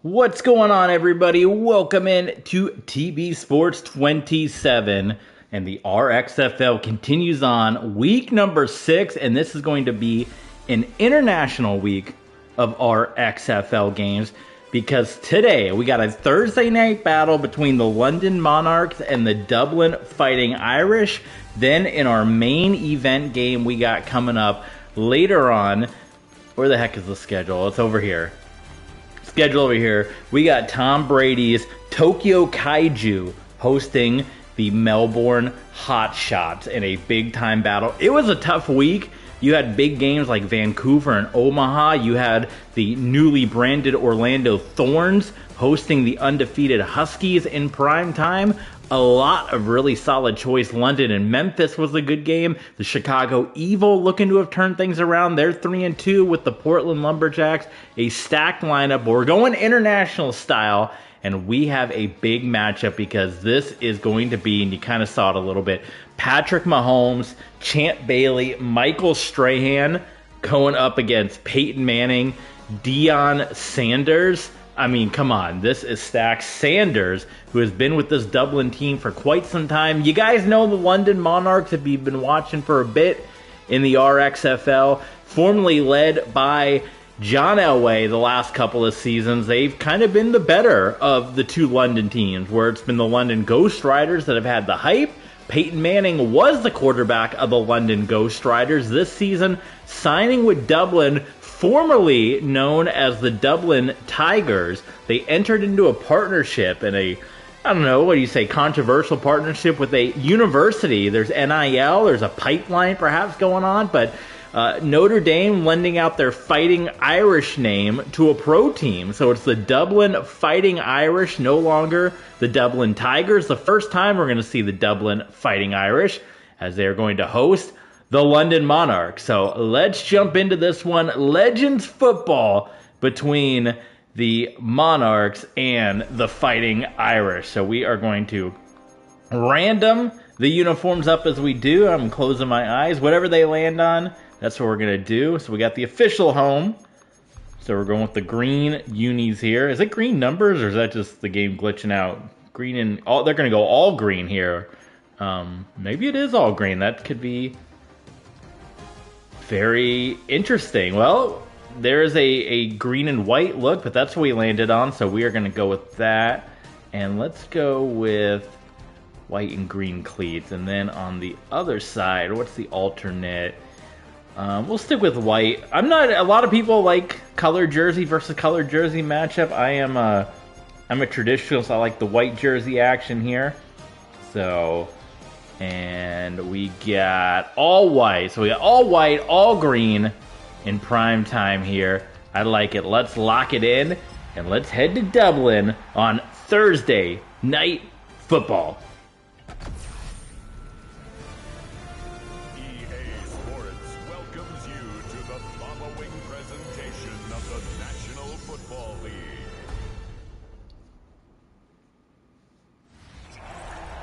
What's going on, everybody? Welcome in to TB Sports 27, and the RXFL continues on week number 6, and this is going to be an international week of RXFL games because today we got a Thursday night battle between the London Monarchs and the Dublin Fighting Irish. Then in our main event game we got coming up later on, where the heck is the schedule? It's over here. Schedule over here, we got Tom Brady's Tokyo Kaiju hosting the Melbourne Hotshots in a big-time battle. It was a tough week. You had big games like Vancouver and Omaha. You had the newly branded Orlando Thorns hosting the undefeated Huskies in prime time. A lot of really solid choice. London and Memphis was a good game. The Chicago Evil looking to have turned things around. They're 3-2 with the Portland Lumberjacks. A stacked lineup. We're going international style, and we have a big matchup because this is going to be, and you kind of saw it a little bit, Patrick Mahomes, Champ Bailey, Michael Strahan going up against Peyton Manning, Deion Sanders. I mean, come on, this is stacked. Sanders, who has been with this Dublin team for quite some time. You guys know the London Monarchs, if you've been watching for a bit in the RXFL, formerly led by John Elway the last couple of seasons. They've kind of been the better of the two London teams, where it's been the London Ghost Riders that have had the hype. Peyton Manning was the quarterback of the London Ghost Riders this season, signing with Dublin, formerly known as the Dublin Tigers. They entered into a partnership and I don't know, what do you say, controversial partnership with a university. There's NIL, there's a pipeline perhaps going on, but Notre Dame lending out their Fighting Irish name to a pro team. So it's the Dublin Fighting Irish, no longer the Dublin Tigers. The first time we're going to see the Dublin Fighting Irish, as they're going to host the London Monarchs. So let's jump into this one. Legends football between the Monarchs and the Fighting Irish. So we are going to random the uniforms up as we do. I'm closing my eyes. Whatever they land on, that's what we're going to do. So we got the official home. So we're going with the green unis here. Is it green numbers, or is that just the game glitching out? Green and all. They're going to go all green here. Maybe it is all green. That could be very interesting. Well, there's a green and white look, but that's what we landed on, so we are going to go with that. And let's go with white and green cleats. And then on the other side, what's the alternate? We'll stick with white. A lot of people like colored jersey versus colored jersey matchup. I'm a traditionalist, so I like the white jersey action here. So, and we got all white. So we got all white, all green in prime time here. I like it. Let's lock it in, and let's head to Dublin on Thursday Night Football. EA Sports welcomes you to the following presentation of the National Football League.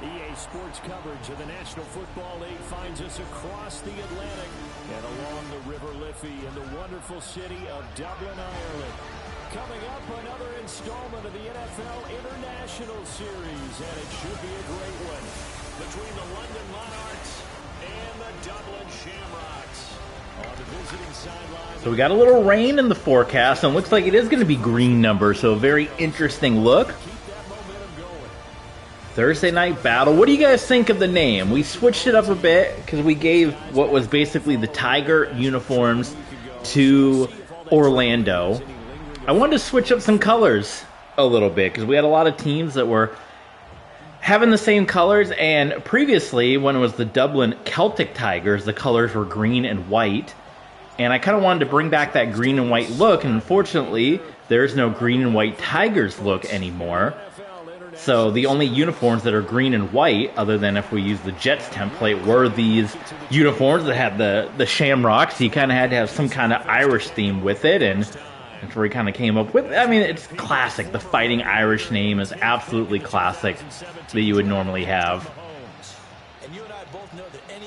EA Sports coverage of the National Football League finds us across the Atlantic and along the River Liffey in the wonderful city of Dublin, Ireland. Coming up, another installment of the NFL International Series, and it should be a great one, between the London Monarchs and the Dublin Shamrocks. On the visiting sideline. So we got a little rain in the forecast, and it looks like it is going to be green numbers, so a very interesting look. Thursday night battle. What do you guys think of the name? We switched it up a bit because we gave what was basically the Tiger uniforms to Orlando. I wanted to switch up some colors a little bit because we had a lot of teams that were having the same colors, and previously when it was the Dublin Celtic Tigers, the colors were green and white, and I kind of wanted to bring back that green and white look, and unfortunately there's no green and white Tigers look anymore. So the only uniforms that are green and white, other than if we use the Jets template, were these uniforms that had the shamrocks. You kind of had to have some kind of Irish theme with it, and that's where we kind of came up with. I mean, it's classic. The Fighting Irish name is absolutely classic that you would normally have.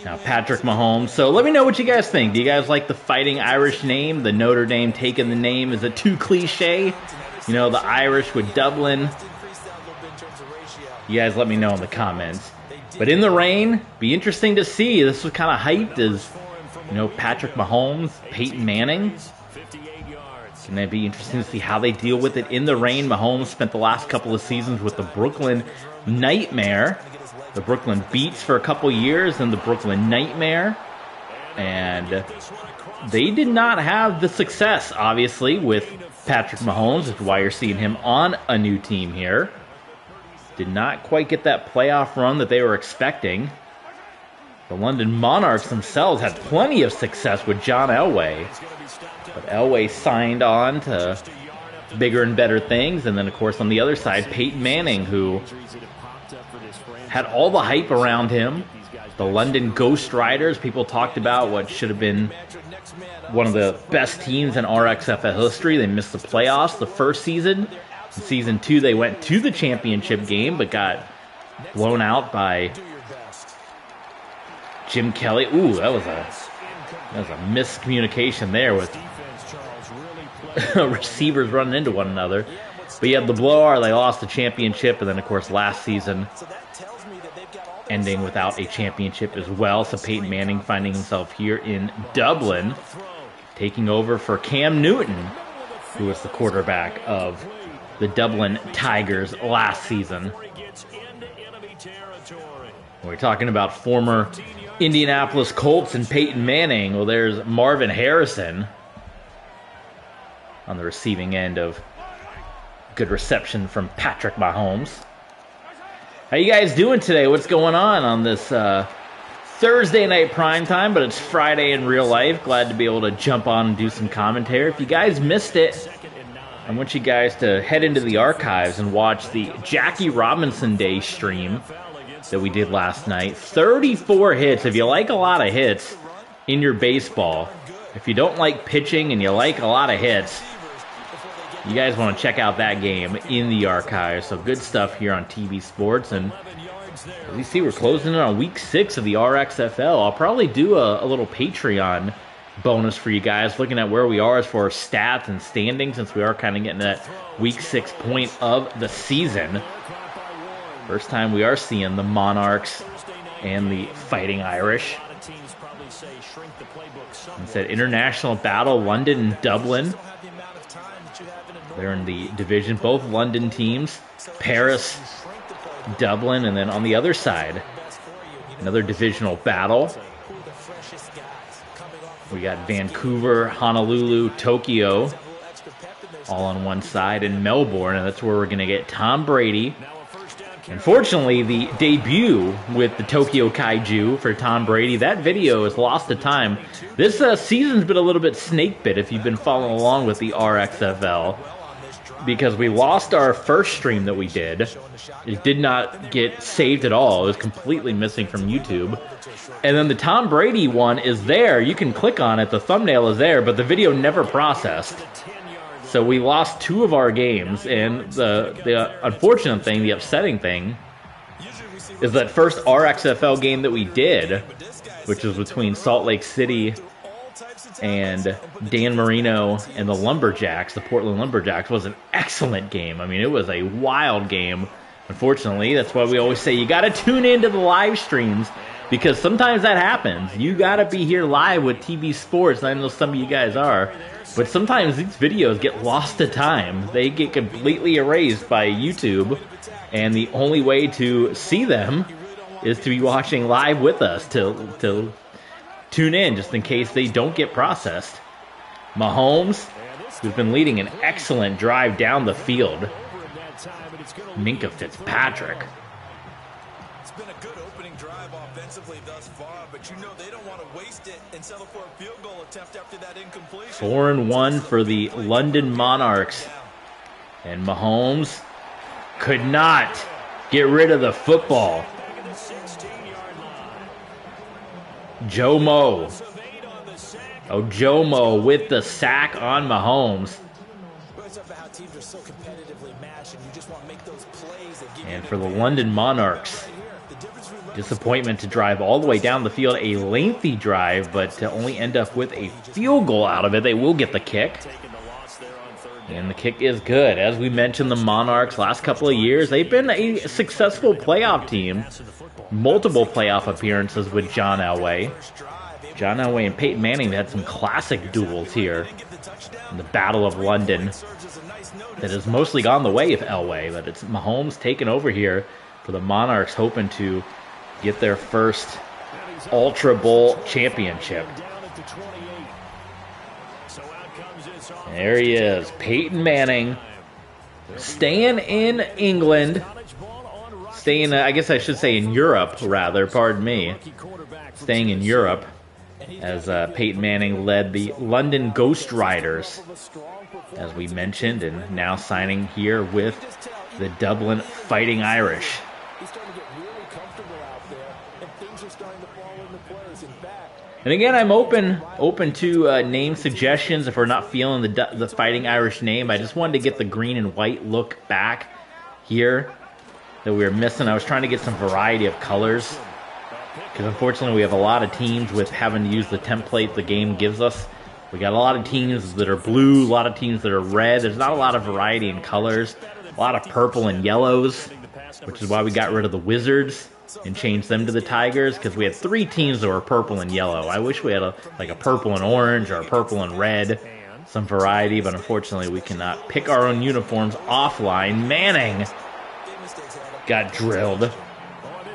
Now, Patrick Mahomes. So let me know what you guys think. Do you guys like the Fighting Irish name? The Notre Dame taking the name, is it too cliche? You know, the Irish with Dublin. You guys let me know in the comments. But in the rain, be interesting to see. This was kind of hyped as, you know, Patrick Mahomes, Peyton Manning. It's going to be interesting to see how they deal with it in the rain. Mahomes spent the last couple of seasons with the Brooklyn Nightmare. The Brooklyn Beats for a couple years and the Brooklyn Nightmare. And they did not have the success, obviously, with Patrick Mahomes. That's why you're seeing him on a new team here. Did not quite get that playoff run that they were expecting. The London Monarchs themselves had plenty of success with John Elway. But Elway signed on to bigger and better things. And then, of course, on the other side, Peyton Manning, who had all the hype around him. The London Ghost Riders, people talked about what should have been one of the best teams in RXFL history. They missed the playoffs the first season. In season 2, they went to the championship game, but got blown out by Jim Kelly. Ooh, that was a miscommunication there with receivers running into one another. But you had the blowout, they lost the championship, and then, of course, last season ending without a championship as well. So Peyton Manning finding himself here in Dublin, taking over for Cam Newton, who was the quarterback of the Dublin Tigers last season. We're talking about former Indianapolis Colts and Peyton Manning. Well, there's Marvin Harrison on the receiving end of good reception from Patrick Mahomes. How you guys doing today? What's going on this Thursday night primetime, but it's Friday in real life? Glad to be able to jump on and do some commentary. If you guys missed it, I want you guys to head into the archives and watch the Jackie Robinson Day stream that we did last night. 34 hits. If you like a lot of hits in your baseball, if you don't like pitching and you like a lot of hits, you guys want to check out that game in the archives. So good stuff here on TV Sports. And as you see, we're closing in on week 6 of the RXFL. I'll probably do a little Patreon bonus for you guys, looking at where we are as far as stats and standings, since we are kind of getting that week 6 point of the season. First time we are seeing the Monarchs and the Fighting Irish. It's an international battle, London and Dublin. They're in the division, both London teams, Paris, Dublin, and then on the other side, another divisional battle. We got Vancouver, Honolulu, Tokyo, all on one side, and Melbourne, and that's where we're going to get Tom Brady. Unfortunately, the debut with the Tokyo Kaiju for Tom Brady, that video is lost to time. This season's been a little bit snake bit if you've been following along with the RXFL, because we lost our first stream that we did. It did not get saved at all. It was completely missing from YouTube. And then the Tom Brady one is there. You can click on it. The thumbnail is there, but the video never processed. So we lost 2 of our games, and the unfortunate thing, the upsetting thing, is that first RXFL game that we did, which was between Salt Lake City and Dan Marino and the Lumberjacks, the Portland Lumberjacks, was an excellent game. I mean, it was a wild game. Unfortunately, that's why we always say you got to tune into the live streams, because sometimes that happens. You got to be here live with TV Sports, and I know some of you guys are. But sometimes these videos get lost to time. They get completely erased by YouTube, and the only way to see them is to be watching live with us, to tune in just in case they don't get processed. Mahomes, who's been leading an excellent drive down the field. Minka Fitzpatrick. It's been a good opening drive offensively thus far, but you know they don't want to waste it and settle for a field goal attempt after that incompletion. 4-1 for the London Monarchs. And Mahomes could not get rid of the football. Joe Mo. Oh, Joe Mo with the sack on Mahomes. And for the London Monarchs, disappointment to drive all the way down the field, a lengthy drive, but to only end up with a field goal out of it. They will get the kick. And the kick is good. As we mentioned, the Monarchs last couple of years, they've been a successful playoff team. Multiple playoff appearances with John Elway. John Elway and Peyton Manning had some classic duels here in the Battle of London that has mostly gone the way of Elway, but it's Mahomes taking over here for the Monarchs, hoping to get their first Ultra Bowl championship. There he is, Peyton Manning, staying in England, I guess I should say in Europe, rather, pardon me, staying in Europe, as Peyton Manning led the London Ghost Riders, as we mentioned, and now signing here with the Dublin Fighting Irish. And again, I'm open to name suggestions if we're not feeling the Fighting Irish name. I just wanted to get the green and white look back here that we were missing. I was trying to get some variety of colors, because unfortunately we have a lot of teams with having to use the template the game gives us. We got a lot of teams that are blue, a lot of teams that are red. There's not a lot of variety in colors. A lot of purple and yellows, which is why we got rid of the Wizards and changed them to the Tigers, because we had 3 teams that were purple and yellow. I wish we had a purple and orange or a purple and red, some variety, but unfortunately we cannot pick our own uniforms offline. Manning got drilled.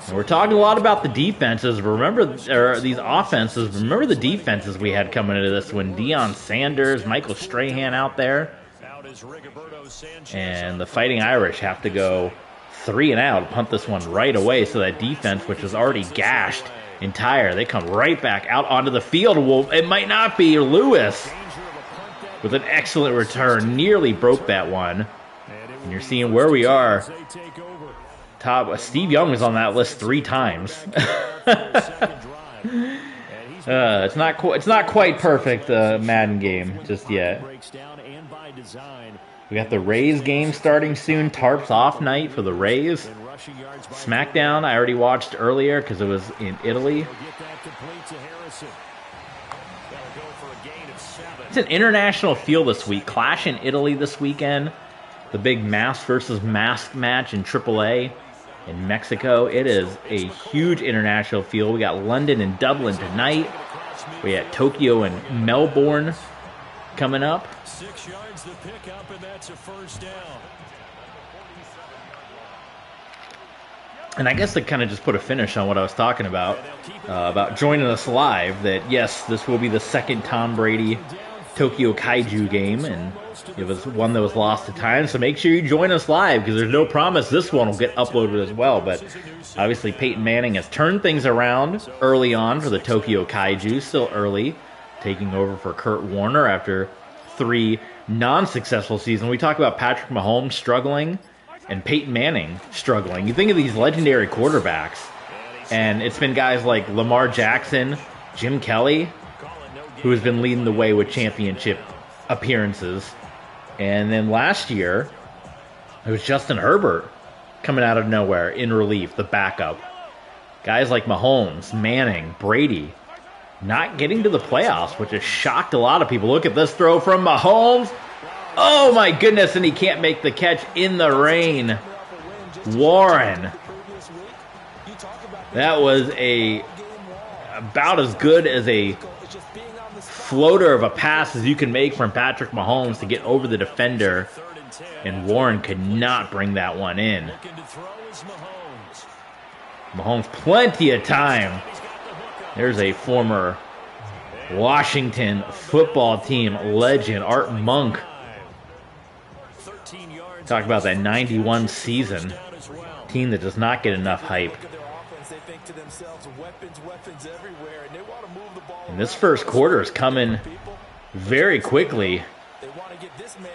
And we're talking a lot about the defenses. Remember, these offenses. Remember the defenses we had coming into this one. Deion Sanders, Michael Strahan out there. And the Fighting Irish have to go 3 and out, punt this one right away, so that defense, which was already gashed and tired, they come right back out onto the field. Well, it might not be. Lewis with an excellent return, nearly broke that one. And you're seeing where we are. Steve Young was on that list 3 times. It's not quite perfect Madden game just yet. We got the Rays game starting soon. Tarps off night for the Rays. SmackDown I already watched earlier because it was in Italy. It's an international feel this week. Clash in Italy this weekend. The big mask versus mask match in AAA in Mexico. It is a huge international feel. We got London and Dublin tonight. We got Tokyo and Melbourne coming up. 6 yards the pickup, and that's a first down. And I guess to kind of just put a finish on what I was talking about joining us live, that yes, this will be the second Tom Brady Tokyo Kaiju game, and it was one that was lost to time, so make sure you join us live, because there's no promise this one will get uploaded as well. But obviously Peyton Manning has turned things around early on for the Tokyo Kaiju, still early, taking over for Kurt Warner after 3 non-successful seasons. We talk about Patrick Mahomes struggling and Peyton Manning struggling. You think of these legendary quarterbacks, and it's been guys like Lamar Jackson, Jim Kelly, who has been leading the way with championship appearances. And then last year, it was Justin Herbert coming out of nowhere in relief, the backup. Guys like Mahomes, Manning, Brady, not getting to the playoffs, which has shocked a lot of people. Look at this throw from Mahomes. Oh my goodness, and he can't make the catch in the rain. Warren. That was about as good as a floater of a pass as you can make from Patrick Mahomes to get over the defender, and Warren could not bring that one in. Mahomes plenty of time. There's a former Washington football team legend, Art Monk. Talk about that 91 season. Team that does not get enough hype. And this first quarter is coming very quickly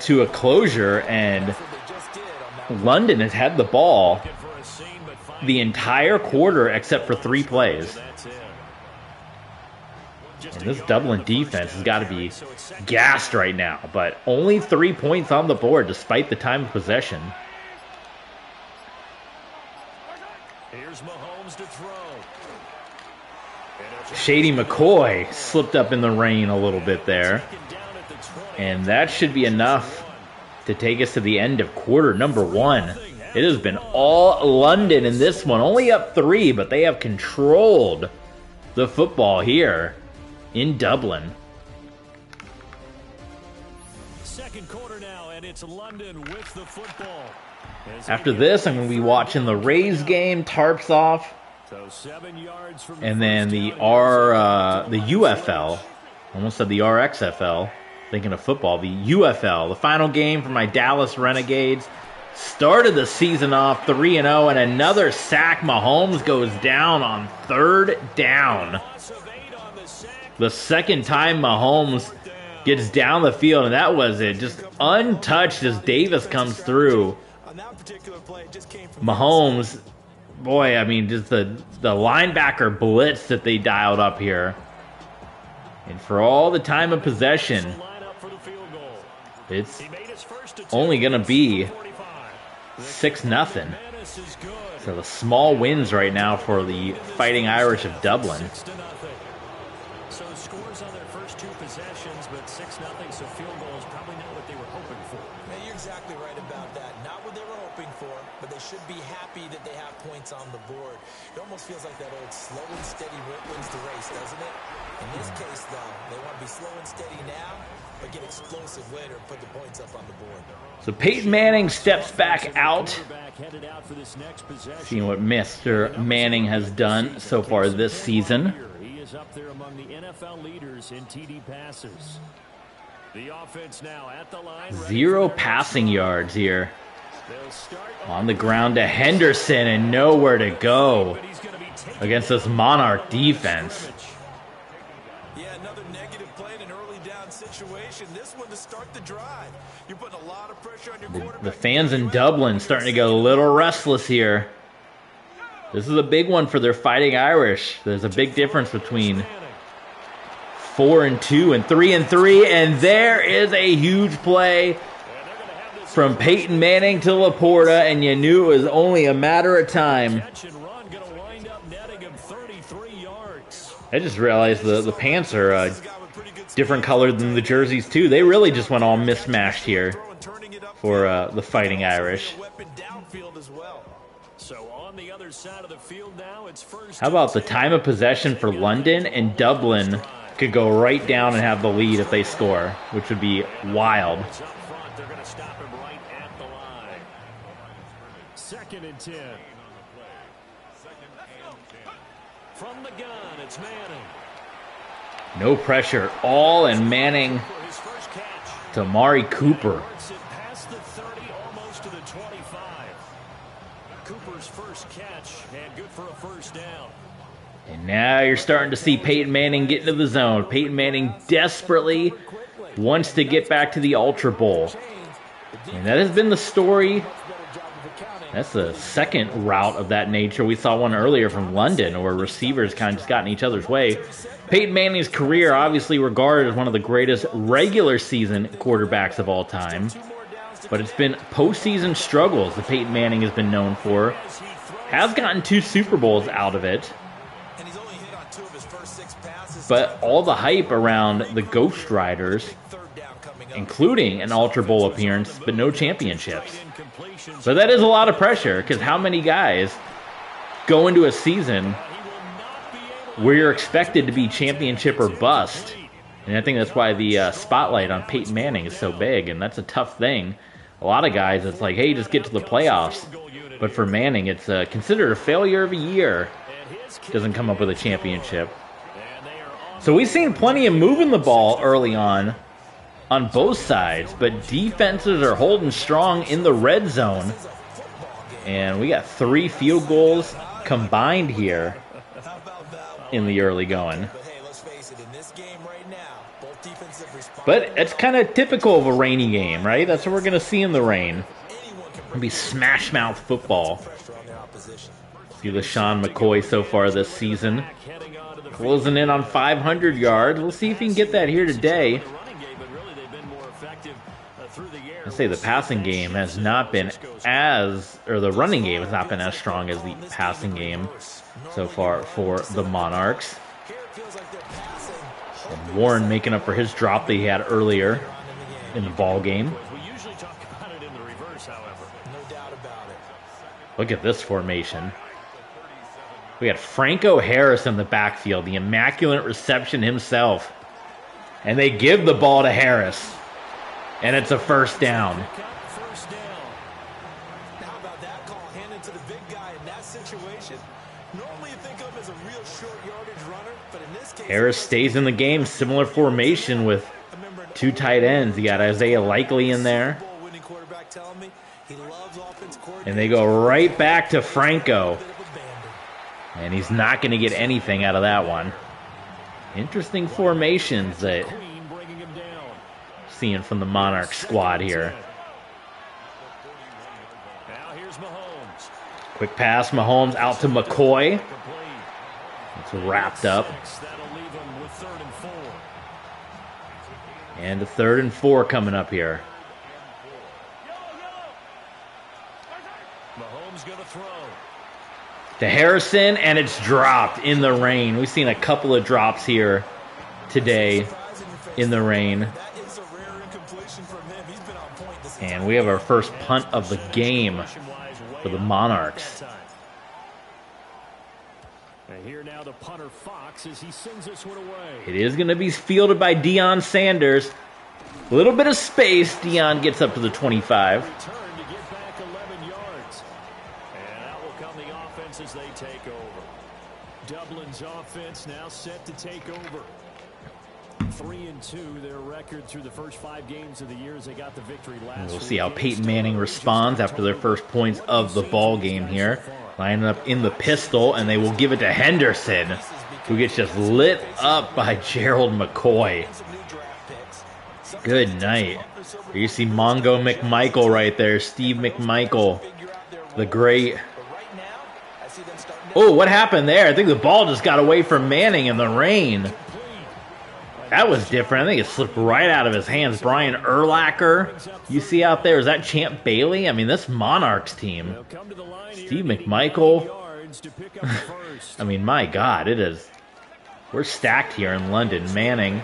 to a closure, and London has had the ball the entire quarter except for 3 plays. And this Dublin defense has got to be gassed right now, but only 3 points on the board despite the time of possession. Here's Mahomes to throw. Shady McCoy slipped up in the rain a little bit there. And that should be enough to take us to the end of quarter number 1. It has been all London in this one. Only up 3, but they have controlled the football here in Dublin. Second quarter now, and it's London with the football. After this, I'm going to be watching the Rays game, tarps off, So 7 yards from and then the UFL. Almost said the RXFL. Thinking of football, the UFL, the final game for my Dallas Renegades. Started the season off 3-0, and another sack. Mahomes goes down on 3rd down. The second time Mahomes gets down the field, and that was it. Just untouched as Davis comes through. Mahomes, boy, I mean, just the linebacker blitz that they dialed up here. And for all the time of possession, it's only going to be 6-0. So the small wins right now for the Fighting Irish of Dublin. So scores on their first 2 possessions, but 6-0, so field goal is probably not what they were hoping for. Yeah, you're exactly right about that. Not what they were hoping for, but they should be happy that they have points on the board. It almost feels like that old slow and steady wins the race, doesn't it? In this case, though, they want to be slow and steady now, but get explosive later and put the points up on the board. So Peyton Manning steps back out. Seeing what Mr. Manning has done so far this season. He is up there among the NFL leaders in TD passes. The offense now at the line. 0 passing yards here. On the ground to Henderson and nowhere to go against this Monarch defense. Yeah, another negative play in an early down situation. This one to start the drive. You're putting a lot of pressure on your quarterback. The fans in Dublin starting to get a little restless here. This is a big one for their Fighting Irish. There's a big difference between 4-2 and 3-3, and there is a huge play from Peyton Manning to Laporta, and you knew it was only a matter of time. I just realized the pants are different color than the jerseys too. They really just went all mismatched here for the Fighting Irish. How about the time of possession for London, and Dublin could go right down and have the lead if they score, which would be wild. They're going to stop him right at the line. 2nd and 10. From the gun, it's Manning. No pressure at all, and Manning to Mari Cooper. Past the 30, almost to the 25. Cooper's first catch, and good for a first down. And now you're starting to see Peyton Manning get into the zone. Peyton Manning desperately wants to get back to the Ultra Bowl. And that has been the story. That's the second route of that nature. We saw one earlier from London where receivers kind of just got in each other's way. Peyton Manning's career obviously regarded as one of the greatest regular season quarterbacks of all time. But it's been postseason struggles that Peyton Manning has been known for. Has gotten 2 Super Bowls out of it. But all the hype around the Ghost Riders, including an Ultra Bowl appearance, but no championships. So that is a lot of pressure, because how many guys go into a season where you're expected to be championship or bust? And I think that's why the spotlight on Peyton Manning is so big, and that's a tough thing. A lot of guys, it's like, hey, just get to the playoffs. But for Manning, it's considered a failure of a year. Doesn't come up with a championship. So we've seen plenty of moving the ball early on both sides, but defenses are holding strong in the red zone. And we got 3 field goals combined here in the early going. But it's kind of typical of a rainy game, right? That's what we're going to see in the rain. It'll be smash mouth football. See LaShawn McCoy so far this season. Closing in on 500 yards. We'll see if he can get that here today. I say the passing game has not been the running game has not been as strong as the passing game so far for the Monarchs. And Warren making up for his drop that he had earlier in the ball game. it in the reverse, however. No doubt about it. Look at this formation. We got Franco Harris in the backfield, the immaculate reception himself. And they give the ball to Harris. And it's a first down. First down. How about that call handed to the big guy in that situation? Normally you think of him as a real short yardage runner, but in this case... Harris stays in the game. Similar formation with two tight ends. You got Isaiah Likely in there. And they go right back to Franco. And he's not going to get anything out of that one. Interesting formations that seeing from the Monarch squad here. Now here's Mahomes. Quick pass, Mahomes out to McCoy. It's wrapped up. That'll leave him with 3rd and 4. And a 3rd and 4 coming up here. Mahomes going to throw. To Harrison, and it's dropped in the rain. We've seen a couple of drops here today in the rain. And we have our first punt of the game for the Monarchs. And here now the punter Fox as he sends this one away. It is going to be fielded by Deion Sanders. A little bit of space. Deion gets up to the 25. Return to get back 11 yards. And out will come the offense as they take over. Dublin's offense now set to take over. 3-2 their record through the first 5 games of the year as they got the victory last We'll see how Peyton Manning responds after their first points of the ball game here. Lining up in the pistol, and they will give it to Henderson, who gets just lit up by Gerald McCoy. Good night. You see Mongo McMichael right there, Steve McMichael, the great. Oh, what happened there? I think the ball just got away from Manning in the rain. That was different. I think it slipped right out of his hands. Brian Urlacher, you see out there, is that Champ Bailey? I mean, this Monarchs team. Steve McMichael. I mean, my God, it is. We're stacked here in London. Manning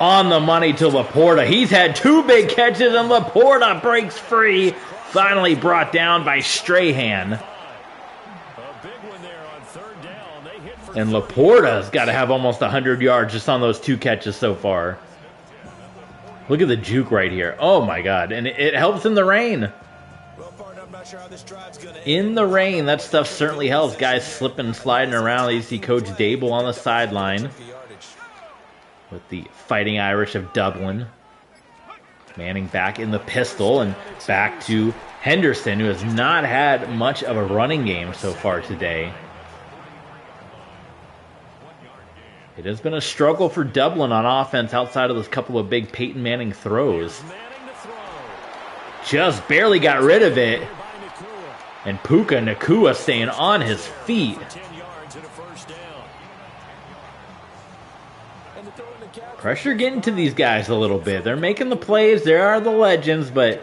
on the money to Laporta. He's had 2 big catches, and Laporta breaks free. Finally brought down by Strahan. And Laporta's got to have almost 100 yards just on those 2 catches so far. Look at the juke right here. Oh, my God. And it helps in the rain. In the rain, that stuff certainly helps. Guys slipping and sliding around. You see Coach Dable on the sideline with the Fighting Irish of Dublin. Manning back in the pistol and back to Henderson, who has not had much of a running game so far today. It has been a struggle for Dublin on offense outside of those couple of big Peyton Manning throws. Just barely got rid of it. And Puka Nacua staying on his feet. Pressure getting to these guys a little bit. They're making the plays. There are the legends, but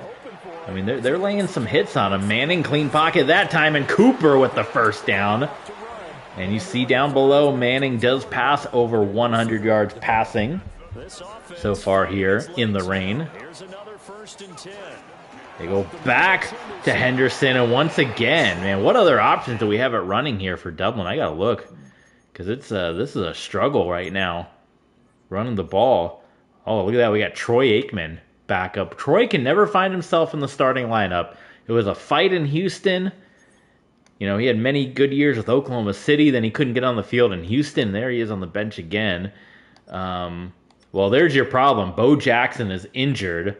I mean, they're laying some hits on him. Manning clean pocket that time, and Cooper with the first down. And you see down below, Manning does pass over 100 yards passing so far here in the rain. They go back to Henderson, and once again, man, what other options do we have at running here for Dublin? I gotta look, because this is a struggle right now, running the ball. Oh, look at that, we got Troy Aikman back up. Troy can never find himself in the starting lineup. It was a fight in Houston. You know, he had many good years with Oklahoma City, then he couldn't get on the field in Houston. There he is on the bench again. Well, there's your problem. Bo Jackson is injured.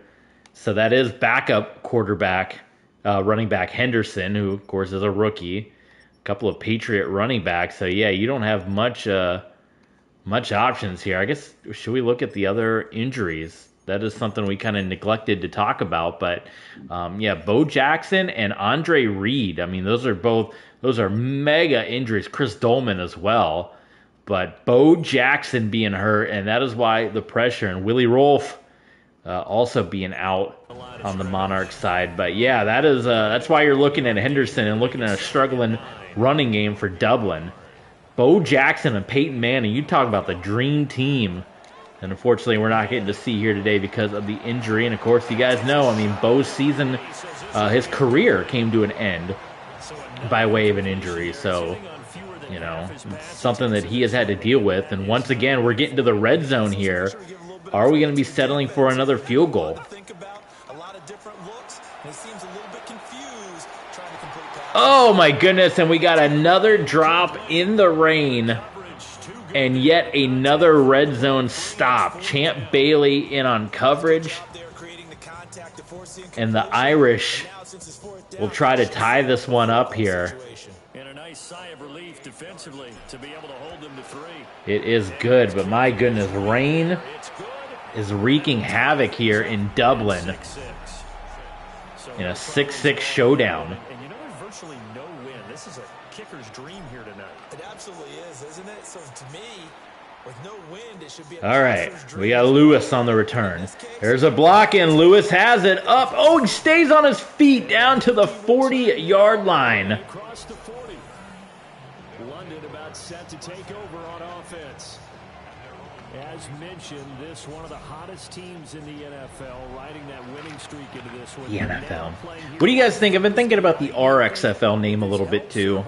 So that is backup quarterback, running back Henderson, who, of course, is a rookie. A couple of Patriot running backs. So, yeah, you don't have much options here. I guess, should we look at the other injuries? That is something we kind of neglected to talk about. But, yeah, Bo Jackson and Andre Reed. I mean, those are mega injuries. Chris Dolman as well. But Bo Jackson being hurt, and that is why the pressure. And Willie Rolfe also being out on the Monarch side. But, yeah, that's why you're looking at Henderson and looking at a struggling running game for Dublin. Bo Jackson and Peyton Manning, you talk about the dream team And unfortunately, we're not getting to see here today because of the injury. And of course, you guys know, I mean, Bo's season, his career came to an end by way of an injury. So, you know, it's something that he has had to deal with. And once again, we're getting to the red zone here. Are we going to be settling for another field goal? Oh my goodness, and we got another drop in the rain. And yet another red zone stop. Champ Bailey in on coverage. And the Irish will try to tie this one up here. And a nice sigh of relief defensively to be able to hold them to 3. It is good, but my goodness, rain is wreaking havoc here in Dublin in a 6-6 showdown. And you know, there's virtually no win. This is a kicker's dream here tonight. It absolutely is, isn't it? So to me, with no wind, it should be all right, we got Lewis on the return. There's a block, and Lewis has it up. Oh, he stays on his feet down to the 40-yard line. Across the 40. London about set to take over on offense. As mentioned, this one of the hottest teams in the NFL, riding that winning streak into this one. The NFL. What do you guys think? I've been thinking about the RXFL name a little bit too.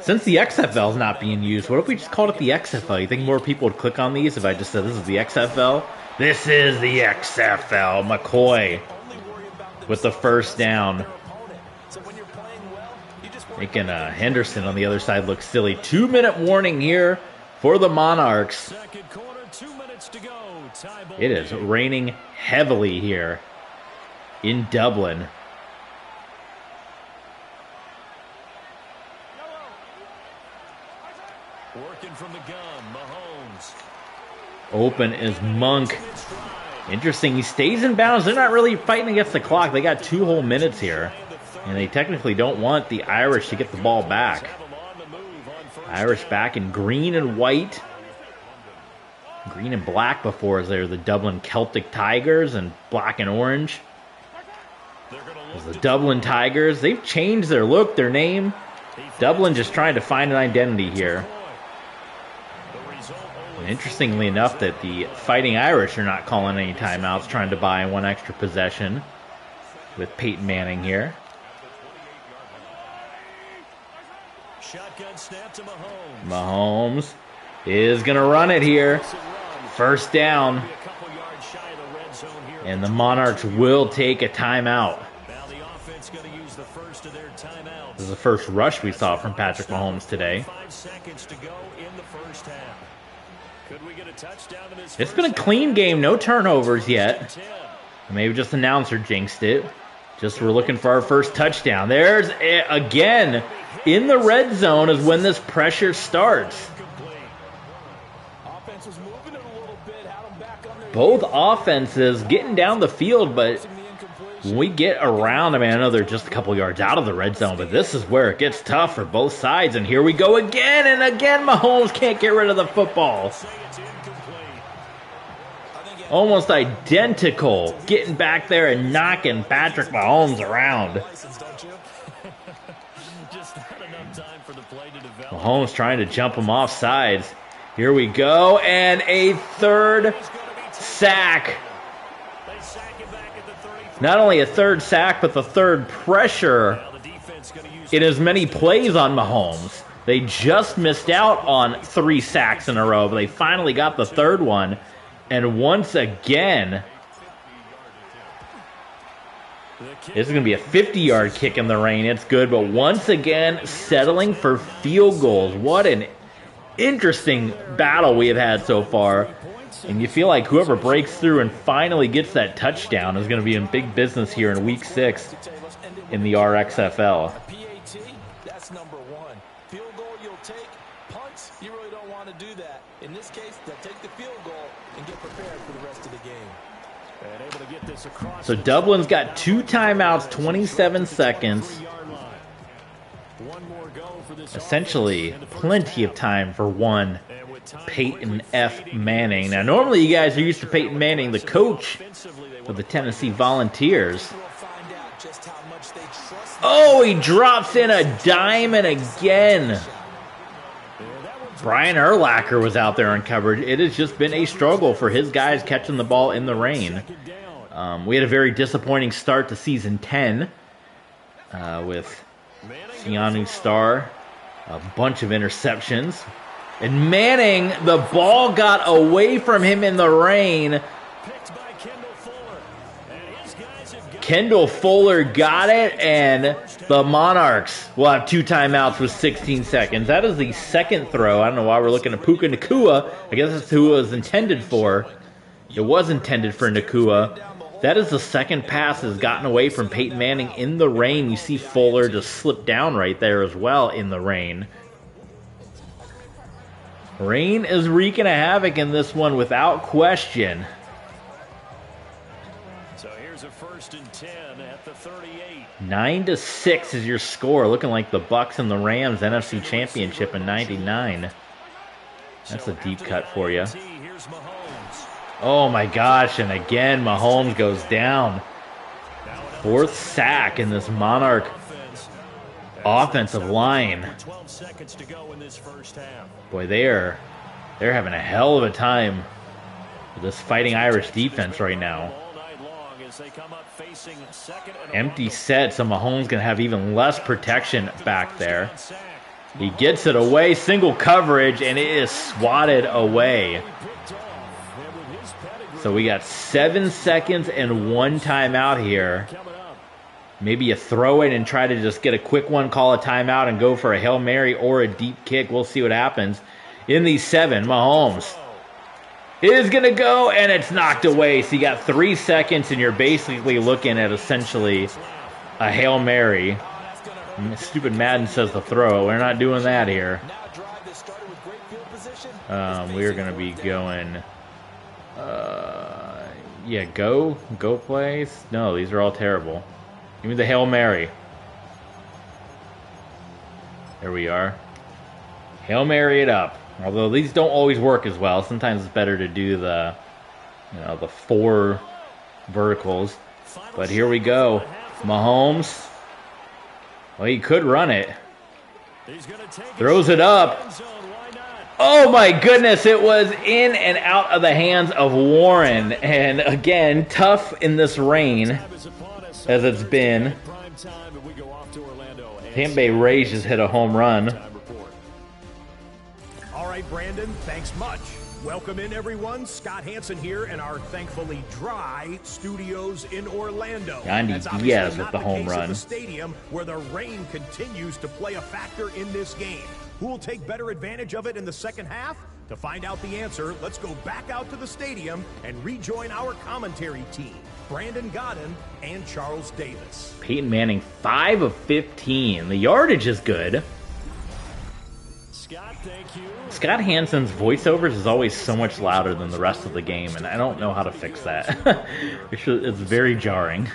Since the XFL is not being used, what if we just called it the XFL? You think more people would click on these if I just said this is the XFL? This is the XFL. McCoy with the first down. Making Henderson on the other side look silly. 2-minute warning here for the Monarchs. Second quarter, 2 minutes to go. It is raining heavily here in Dublin. Working from the gun, Mahomes. Open is Monk. Interesting, he stays in bounds. They're not really fighting against the clock. They got 2 whole minutes here. And they technically don't want the Irish to get the ball back. Irish back in green and white. Green and black before, as they're the Dublin Celtic Tigers, and black and orange. As the Dublin Tigers, they've changed their look, their name. Dublin just trying to find an identity here. And interestingly enough, that the Fighting Irish are not calling any timeouts, trying to buy 1 extra possession with Peyton Manning here. Shotgun snap to Mahomes. Mahomes is going to run it here. First down. And the Monarchs will take a timeout. Now the offense going to use the first of their timeouts. This is the first rush we saw from Patrick Mahomes today. 5 seconds to go in the first half. Could we get a touchdown in this? It's been a clean game, no turnovers yet. Maybe just announcer jinxed it. Just we're looking for our first touchdown. There's it again. In the red zone is when this pressure starts. Both offenses getting down the field, but when we get around, I mean, I know they're just a couple yards out of the red zone, but this is where it gets tough for both sides. And here we go again, and again, Mahomes can't get rid of the football. Almost identical, getting back there and knocking Patrick Mahomes around. Mahomes trying to jump him off sides. Here we go, and a third sack. Not only a third sack, but the third pressure in as many plays on Mahomes. They just missed out on 3 sacks in a row, but they finally got the third one. And once again, this is going to be a 50-yard kick in the rain. It's good, but once again, settling for field goals. What an interesting battle we have had so far. And you feel like whoever breaks through and finally gets that touchdown is going to be in big business here in Week 6 in the RXFL. That's number 1. Field goal you'll take. Punts, you really don't want to do that. In this case, they'll take the field goal and get prepared for the rest of the game. And able to get this across. So Dublin's got 2 timeouts, 27 seconds. Essentially, plenty of time for one Peyton F. Manning. Now, normally you guys are used to Peyton Manning, the coach of the Tennessee Volunteers. Oh, he drops in a dime and again. Brian Urlacher was out there in coverage. It has just been a struggle for his guys catching the ball in the rain. We had a very disappointing start to season 10 with Keanu Starr, a bunch of interceptions. And Manning, the ball got away from him in the rain. Kendall Fuller got it, and the Monarchs will have 2 timeouts with 16 seconds. That is the second throw. I don't know why we're looking at Puka Nacua. I guess that's who it was intended for. It was intended for Nacua. That is the second pass that's gotten away from Peyton Manning in the rain. You see Fuller just slip down right there as well in the rain. Rain is wreaking a havoc in this one without question. So here's a 1st and 10 at the 38. 9-6 is your score. Looking like the Bucks and the Rams NFC Championship in '99. That's a deep cut for you. Oh my gosh, and again Mahomes goes down. 4th sack in this Monarch offensive line. Boy, they're having a hell of a time with this Fighting Irish defense right now. Empty set, so Mahomes going to have even less protection back there. He gets it away, single coverage, and it is swatted away. So we got 7 seconds and 1 timeout here. Maybe you throw it and try to just get a quick one, call a timeout, and go for a Hail Mary or a deep kick. We'll see what happens. In these 7, Mahomes is going to go, and it's knocked away. So you got 3 seconds, and you're basically looking at essentially a Hail Mary. Stupid Madden says to throw. We're not doing that here. We're going to be going... yeah, go plays. No, these are all terrible. Give me the Hail Mary. There we are. Hail Mary it up. Although these don't always work as well. Sometimes it's better to do the, the 4 verticals. But here we go. Mahomes. Well, he could run it. Throws it up. Oh my goodness, it was in and out of the hands of Warren. And again, tough in this rain as it's been. Tampa Bay Rays just hit a home run. All right, Brandon, thanks much. Welcome in, everyone. Scott Hansen here in our thankfully dry studios in Orlando. Andy Diaz with the home run. The stadium where the rain continues to play a factor in this game. Who will take better advantage of it in the second half? To find out the answer, let's go back out to the stadium and rejoin our commentary team, Brandon Godden and Charles Davis. Peyton Manning, 5 of 15. The yardage is good. Scott, thank you. Scott Hansen's voiceovers is always so much louder than the rest of the game, and I don't know how to fix that. It's very jarring.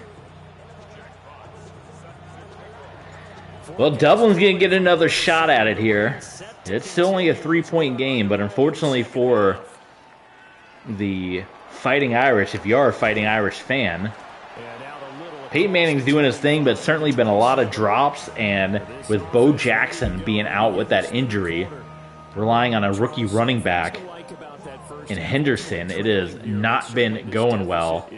Well, Dublin's going to get another shot at it here. It's still only a 3-point game, but unfortunately for the Fighting Irish, if you are a Fighting Irish fan, Peyton Manning's doing his thing, but certainly been a lot of drops, and with Bo Jackson being out with that injury, relying on a rookie running back in Henderson, it has not been going well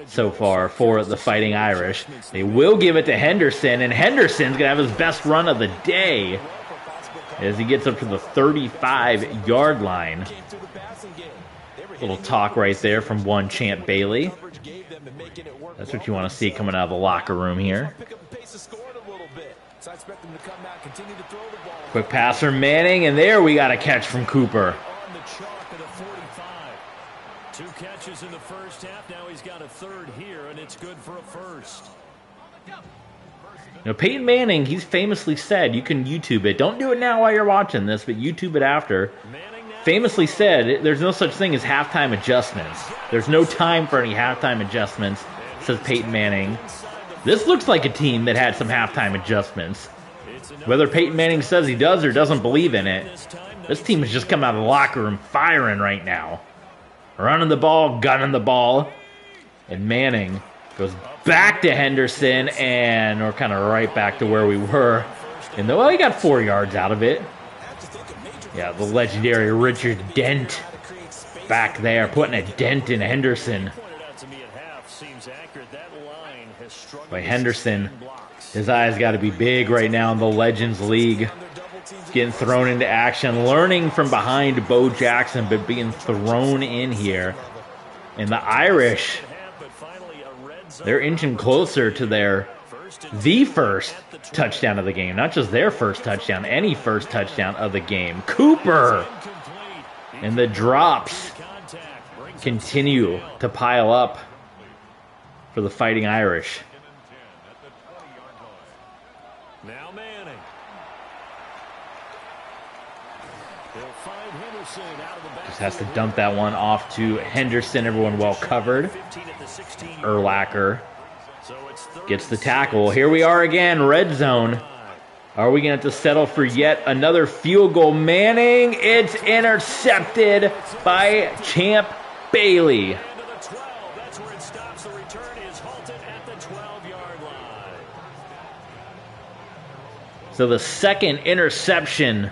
so far for the Fighting Irish. They will give it to Henderson, and Henderson's going to have his best run of the day as he gets up to the 35-yard line. Little talk right there from one Champ Bailey. That's what you want to see coming out of the locker room here. Quick pass from Manning, and there we got a catch from Cooper. 2 catches in the first half. Now he's got a 3rd here, and it's good for a 1st. Now, Peyton Manning, he's famously said, you can YouTube it. Don't do it now while you're watching this, but YouTube it after. Famously said, there's no such thing as halftime adjustments. There's no time for any halftime adjustments, says Peyton Manning. This looks like a team that had some halftime adjustments. Whether Peyton Manning says he does or doesn't believe in it, this team is just coming out of the locker room firing right now. Running the ball, gunning the ball. And Manning goes back to Henderson, and we're kind of right back to where we were. And well, he got 4 yards out of it. Yeah, the legendary Richard Dent back there, putting a dent in Henderson. But Henderson, his eyes got to be big right now in the Legends League. Getting thrown into action, learning from behind Bo Jackson, but being thrown in here. And the Irish, they're inching closer to the first touchdown of the game. Not just their first touchdown, any first touchdown of the game. Cooper! And the drops continue to pile up for the Fighting Irish. Now Manning. He'll find Henderson out of the back. Just has to dump that one off to Henderson. Everyone well covered. Urlacher gets the tackle. Here we are again, red zone. Are we going to have to settle for yet another field goal? Manning, it's intercepted by Champ Bailey. That's where it stops. The return is halted at the 12-yard line. So the second interception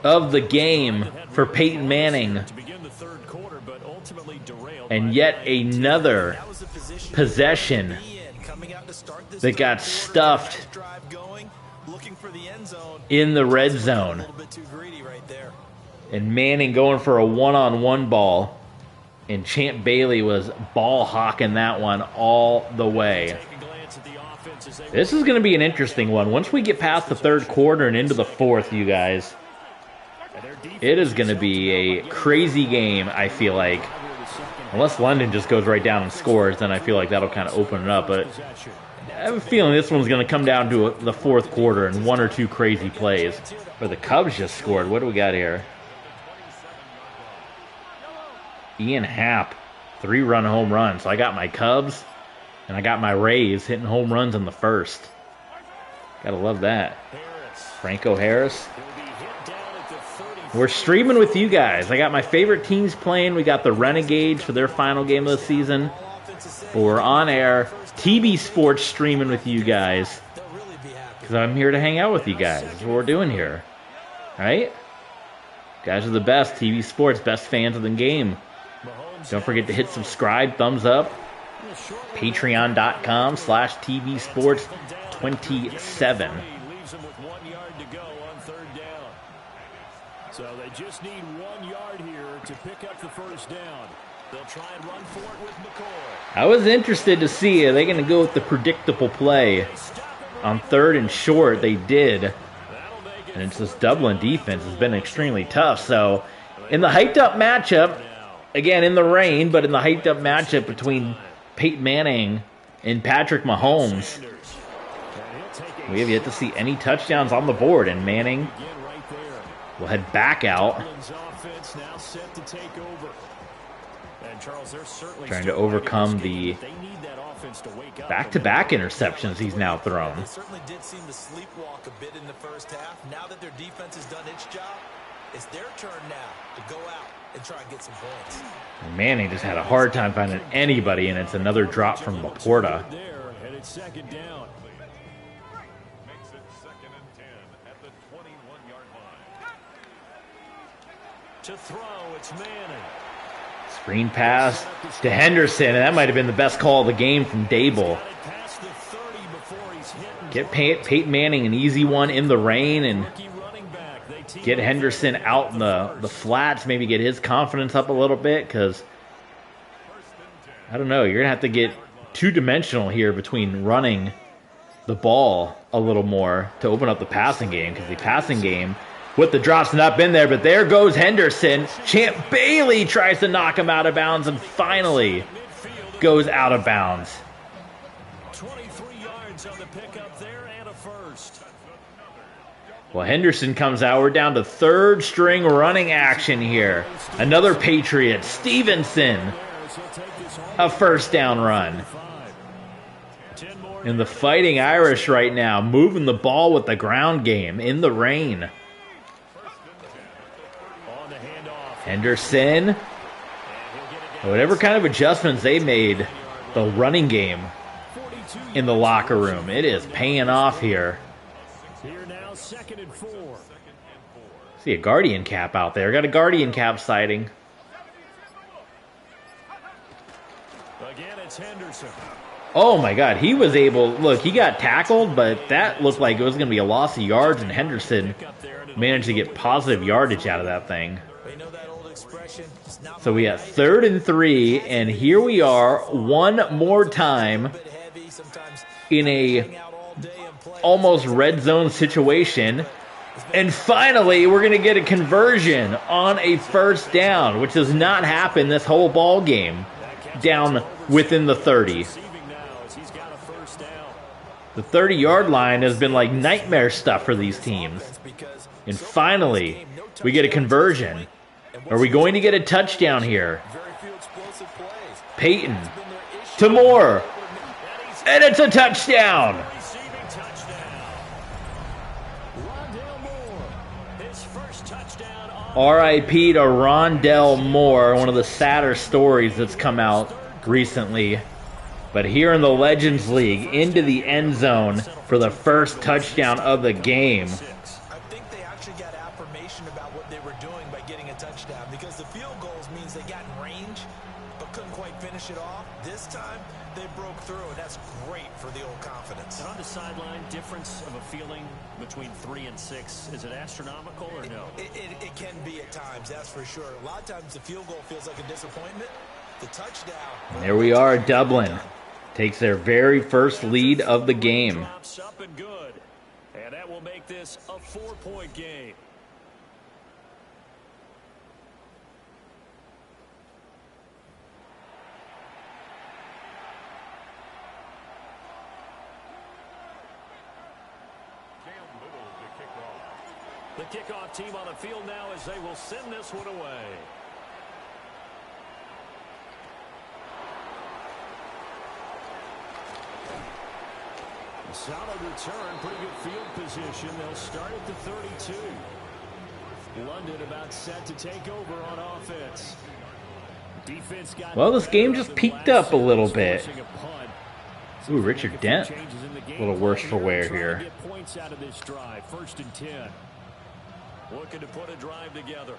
of the game for Peyton Manning. And yet another possession that got stuffed in the red zone. And Manning going for a one-on-one ball. And Champ Bailey was ball hawking that one all the way. This is going to be an interesting one. Once we get past the third quarter and into the fourth, you guys, it is going to be a crazy game, I feel like. Unless London just goes right down and scores, then I feel like that'll kind of open it up. But I have a feeling this one's going to come down to the fourth quarter and one or two crazy plays. But the Cubs just scored. What do we got here? Ian Happ, 3-run home run. So I got my Cubs and I got my Rays hitting home runs in the first. Gotta love that. Franco Harris. We're streaming with you guys. I got my favorite teams playing. We got the Renegades for their final game of the season. But we're on air. TB Sports streaming with you guys. Because I'm here to hang out with you guys. That's what we're doing here. Right? You guys are the best. TB Sports, best fans of the game. Don't forget to hit subscribe, thumbs up. Patreon.com/TVSports27. So they just need 1 yard here to pick up the first down. They'll try and run for it with McCoy. I was interested to see, are they going to go with the predictable play? On third and short, they did. And it's this Dublin defense has been extremely tough. So in the hyped up matchup, again in the rain, but in the hyped up matchup between Peyton Manning and Patrick Mahomes, we have yet to see any touchdowns on the board. And Manning will head back out, trying to overcome the back-to-back interceptions he's now thrown. They certainly did seem to sleepwalk a bit in the first half. Now that their defense has done its job, it's their turn now to go out and try and get some points. And Manning just had a hard time finding anybody, and it's another drop from Laporta. And it's second down. Makes it 2nd and 10 at the 21-yard line. To throw, it's Manning. Screen pass to Henderson, and that might have been the best call of the game from Dable. Get Peyton Manning an easy one in the rain and get Henderson out in the flats, maybe get his confidence up a little bit, because, I don't know, you're going to have to get two-dimensional here between running the ball a little more to open up the passing game, because the passing game with the drops not been there, but there goes Henderson. Champ Bailey tries to knock him out of bounds and finally goes out of bounds. 23 yards on the pickup there and a first. Well, Henderson comes out. We're down to third string running action here. Another Patriot, Stevenson. A first down run. And the Fighting Irish right now moving the ball with the ground game in the rain. Henderson, whatever kind of adjustments they made, the running game in the locker room, it is paying off here. Here now, 2nd and 4. See a Guardian cap out there. Got a Guardian cap sighting. Again, it's Henderson. Oh my God, he was able, look, he got tackled, but that looked like it was going to be a loss of yards, and Henderson managed to get positive yardage out of that thing. So we got 3rd and 3, and here we are one more time in a almost red zone situation. And finally, we're going to get a conversion on a first down, which has not happened this whole ball game, down within the 30. The 30-yard line has been like nightmare stuff for these teams. And finally, we get a conversion. Are we going to get a touchdown here? Peyton to Moore. And it's a touchdown. R.I.P. to Rondell Moore, one of the sadder stories that's come out recently. But here in the Legends League, into the end zone for the first touchdown of the game. I think they actually got affirmation about what they were doing by getting a touchdown, because the field goals means they got in range but couldn't quite finish it off. This time they broke through, and that's great for the old confidence. And on the sideline, difference of a feeling between 3 and 6, is it astronomical or no? It can be at times, that's for sure. A lot of times the field goal feels like a disappointment. The touchdown. And there we are, Dublin takes their very first lead of the game. Up and good. And that will make this a 4-point game. The kickoff team on the field now as they will send this one away. Solid return, pretty good field position. They'll start at the 32. London about set to take over on offense. Defense got well, this game just peaked up a little bit. Ooh, Richard Dent, a little worse for wear here. Points out of this drive, 1st and 10. Looking to put a drive together.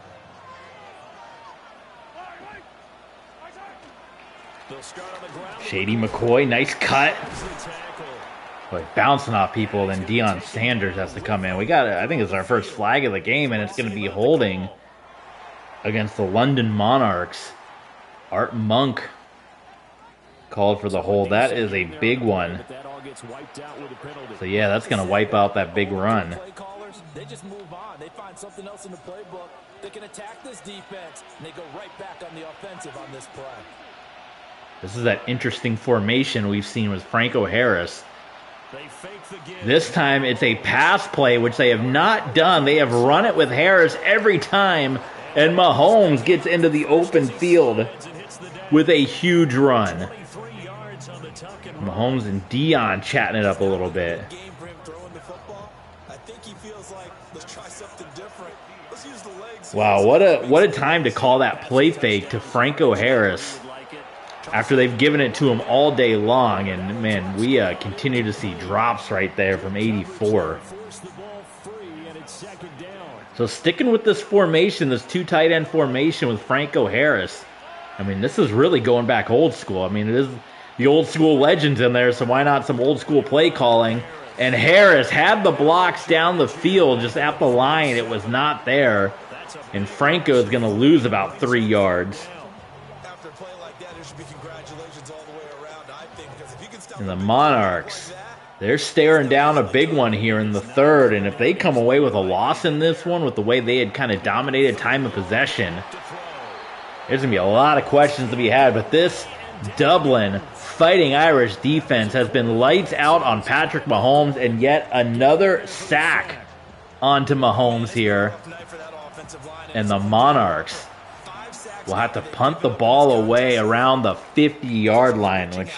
They'll start on the ground. Shady McCoy, nice cut. Like bouncing off people, then Deion Sanders has to come in. We got it. I think it's our first flag of the game, and it's going to be holding against the London Monarchs. Art Monk called for the hold. That is a big one. So yeah, that's going to wipe out that big run. They just move on. They find something else in the playbook. They can attack this defense, and they go right back on the offensive on this play. This is that interesting formation we've seen with Franco Harris. This time it's a pass play, which they have not done. They have run it with Harris every time, and Mahomes gets into the open field with a huge run. Mahomes and Deion chatting it up a little bit. Wow, what a time to call that play fake to Franco Harris after they've given it to him all day long. And, man, we continue to see drops right there from 84. So sticking with this formation, this 2 tight end formation with Franco Harris, I mean, this is really going back old school. I mean, it is the old school legends in there, so why not some old school play calling? And Harris had the blocks down the field just at the line. It was not there. And Franco is going to lose about 3 yards. And the Monarchs, they're staring down a big one here in the 3rd. And if they come away with a loss in this one, with the way they had kind of dominated time of possession, there's going to be a lot of questions to be had. But this Dublin Fighting Irish defense has been lights out on Patrick Mahomes, and yet another sack onto Mahomes here. And the Monarchs will have to punt the ball away around the 50-yard line, which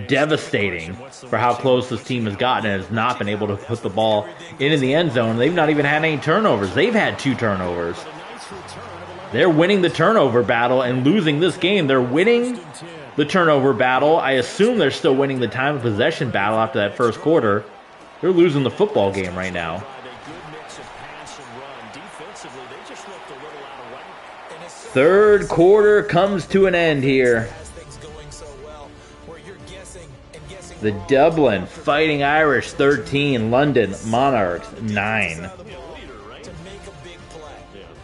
devastating for how close this team has gotten and has not been able to put the ball into the end zone. They've not even had any turnovers. They've had 2 turnovers. They're winning the turnover battle and losing this game. They're winning the turnover battle. I assume they're still winning the time of possession battle after that first quarter. They're losing the football game right now. Third quarter comes to an end here. The Dublin Fighting Irish 13, London Monarchs 9. To make a big play.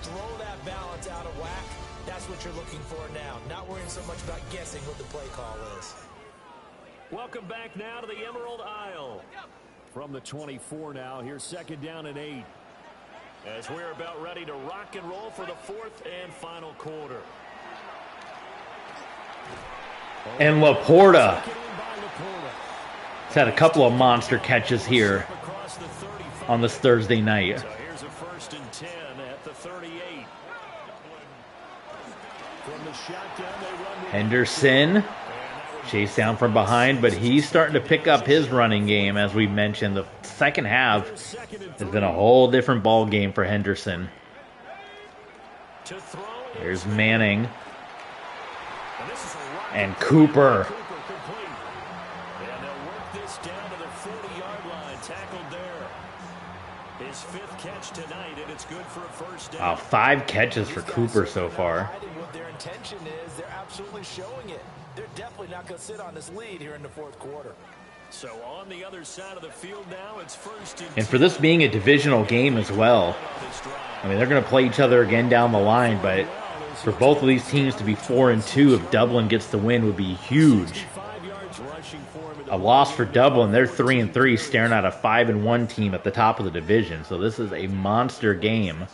Throw that balance out of whack. That's what you're looking for now. Not worrying so much about guessing what the play call is. Welcome back now to the Emerald Isle. From the 24 now, here's 2nd down and 8. As we're about ready to rock and roll for the 4th and final quarter. And Laporta. He's had a couple of monster catches here on this Thursday night. So here's a 1st and 10 at the 38. From the shotgun, they run with Henderson chased down from behind, but he's starting to pick up his running game. As we mentioned, the second half has been a whole different ball game for Henderson. There's Manning and Cooper. And they'll work this down to the 40-yard line. Tackled there. His 5th catch tonight, and it's good for a 1st down. Wow, 5 catches for Cooper so far. What their intention is, they're absolutely showing it. They're definitely not going to sit on this lead here in the 4th quarter. So on the other side of the field now, it's 1st And for this being a divisional game as well, I mean, they're going to play each other again down the line, but for both of these teams to be 4-2 if Dublin gets the win would be huge. A loss for Dublin, they're 3-3, staring at a 5-1 team at the top of the division. So this is a monster game.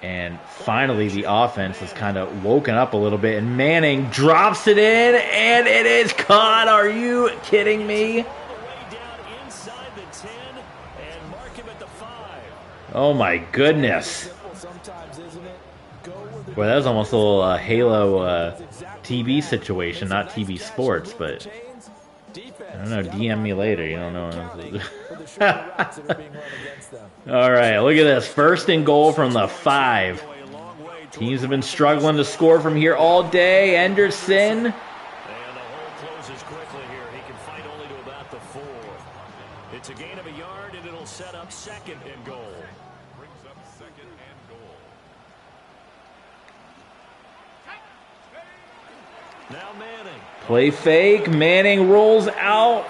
And finally, the offense has kind of woken up a little bit. And Manning drops it in, and it is caught. Are you kidding me? Oh, my goodness. Well, that was almost a little Halo TV situation, not TV sports, but I don't know. DM me later. You don't know. All right, look at this. 1st and goal from the 5. Teams have been struggling to score from here all day. Anderson. And the hole closes quickly here. He can fight only to about the 4. It's a gain of a yard, and it'll set up 2nd and goal. Brings up 2nd and goal. Now Manning. Play fake. Manning rolls out.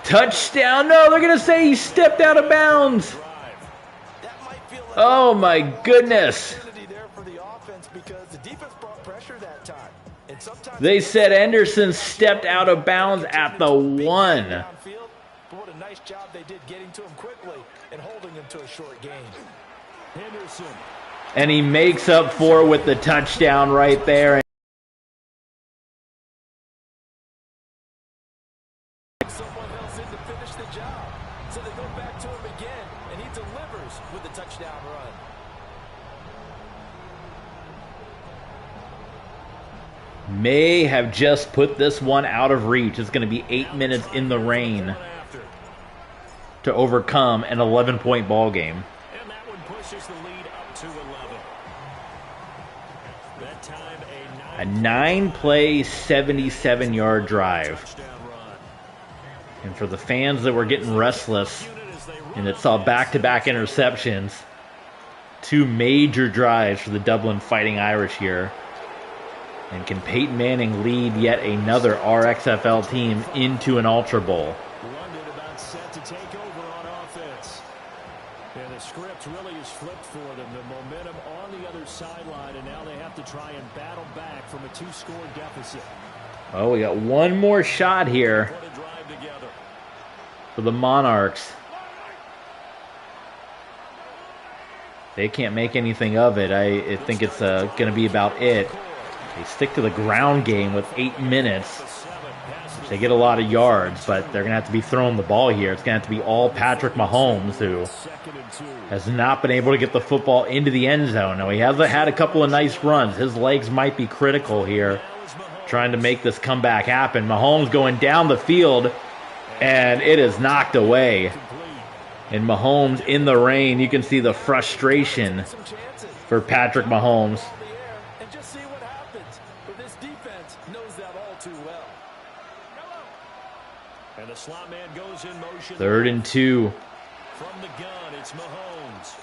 Touchdown. No, they're going to say he stepped out of bounds. Oh, my goodness. They said Anderson stepped out of bounds at the 1. What a nice job they did getting to him quickly and holding him to a short gain. Henderson. And he makes up for it with the touchdown right there. Someone else in to finish the job. So they go back to him again, and he delivers with the touchdown run. May have just put this one out of reach. It's going to be 8 minutes in the rain to overcome an 11-point ball game. And that one pushes the lead up to 11. That time A 9-play, 77-yard drive. And for the fans that were getting restless and that saw back-to-back interceptions, 2 major drives for the Dublin Fighting Irish here. And can Peyton Manning lead yet another RXFL team into an Ultra Bowl? London about set to take over on offense. And the script really is flipped for them. The momentum on the other sideline, and now they have to try and battle back from a 2-score deficit. Oh, we got one more shot here Put a drive together. for the Monarchs. They can't make anything of it. I think it's going to be about it. They stick to the ground game with 8 minutes. They get a lot of yards, but they're going to have to be throwing the ball here. It's going to have to be all Patrick Mahomes, who has not been able to get the football into the end zone. Now, he has had a couple of nice runs. His legs might be critical here, trying to make this comeback happen. Mahomes going down the field, and it is knocked away. And Mahomes in the rain, you can see the frustration for Patrick Mahomes. And just see what happens. But this defense knows that all too well. And the slot man goes in motion. 3rd and 2. From the gun, it's Mahomes.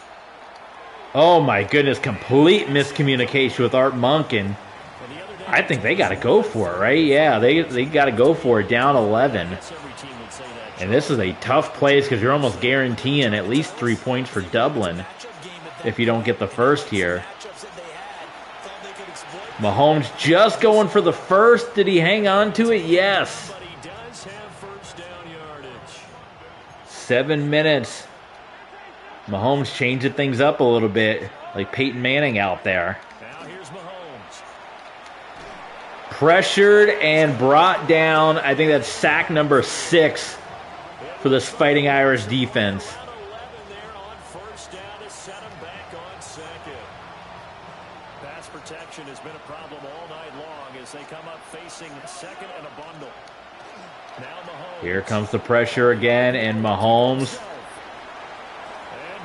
Oh my goodness, complete miscommunication with Art Monk, and I think they got to go for it, right? Yeah, they got to go for it, down 11. And this is a tough place because you're almost guaranteeing at least 3 points for Dublin if you don't get the first here. Mahomes just going for the first. Did he hang on to it? Yes. 7 minutes. Mahomes changing things up a little bit, like Peyton Manning out there. Now here's Mahomes. Pressured and brought down. I think that's sack number 6 for this Fighting Irish defense. 11 there on first down to set him back on second. Pass protection has been a problem all night long as they come up facing second and a bundle. Now Mahomes. Here comes the pressure again, and Mahomes.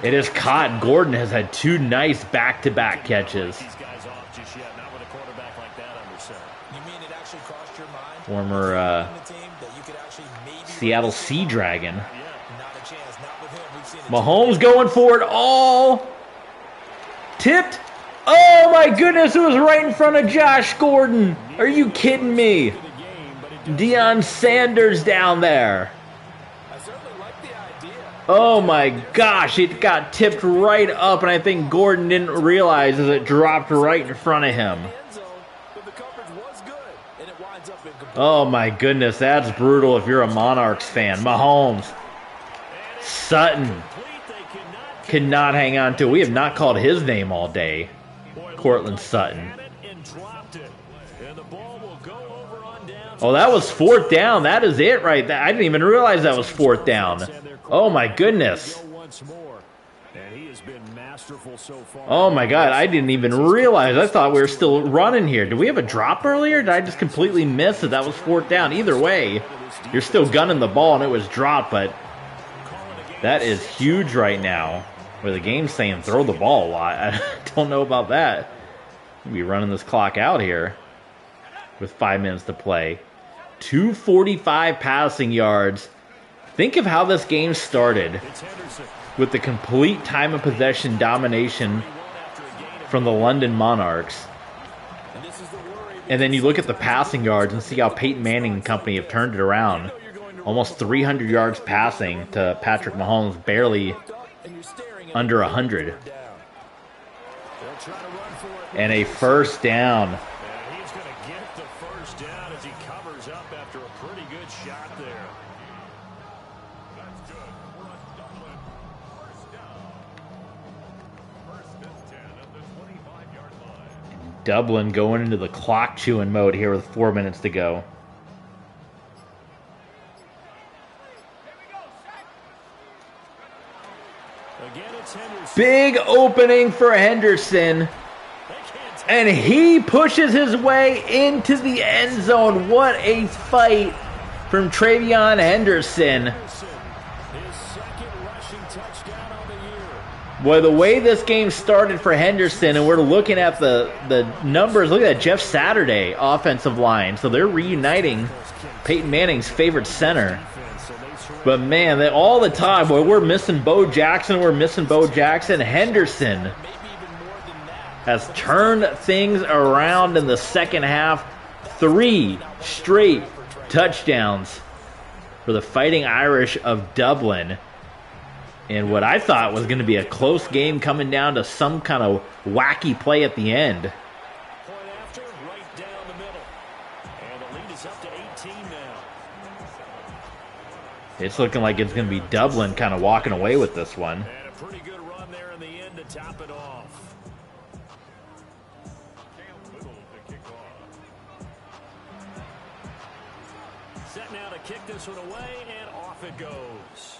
It is caught. Gordon has had 2 nice back-to-back catches. These guys off just yet, not with a quarterback like that under center. You mean it actually crossed your mind? Former Seattle Sea Dragon. Not a chance. Not with him. We've seen it. Mahomes going for it all. Tipped. Oh my goodness, it was right in front of Josh Gordon. Are you kidding me? Deion Sanders down there. I certainly like the idea. Oh my gosh, it got tipped right up, and I think Gordon didn't realize as it dropped right in front of him. End zone, but the coverage was good, and it winds up incomplete. Oh my goodness, that's brutal if you're a Monarchs fan. Mahomes. Sutton cannot hang on to it. We have not called his name all day. Cortland Sutton. Oh, that was 4th down. That is it right there. I didn't even realize that was 4th down. Oh my goodness. Oh my god, I didn't even realize. I thought we were still running here. Did we have a drop earlier? Did I just completely miss that that was 4th down? Either way, you're still gunning the ball and it was dropped, but that is huge right now. Where the game's saying throw the ball a lot. I don't know about that. We'll be running this clock out here with 5 minutes to play. 245 passing yards. Think of how this game started with the complete time of possession domination from the London Monarchs. And then you look at the passing yards and see how Peyton Manning and company have turned it around. Almost 300 yards passing to Patrick Mahomes, barely under 100. And a first down. He's going to get the first down as he covers up after a pretty good shot there. That's good. We're on Dublin. First down. First and 10 at the 25-yard line. Dublin going into the clock chewing mode here with 4 minutes to go. Again, it's Henderson. Big opening for Henderson. And he pushes his way into the end zone. What a fight from Travion Henderson. His second rushing touchdown on the year. Boy, the way this game started for Henderson, and we're looking at the numbers. Look at that, Jeff Saturday offensive line. So they're reuniting Peyton Manning's favorite center. But man, all the time, boy, we're missing Bo Jackson. We're missing Bo Jackson. Henderson has turned things around in the second half. 3 straight touchdowns for the Fighting Irish of Dublin. And what I thought was going to be a close game coming down to some kind of wacky play at the end. Point after, right down the middle. And the lead is up to 18 now. It's looking like it's going to be Dublin kind of walking away with this one. And a pretty good run there in the end to top it off. Set now to kick this one away, and off it goes.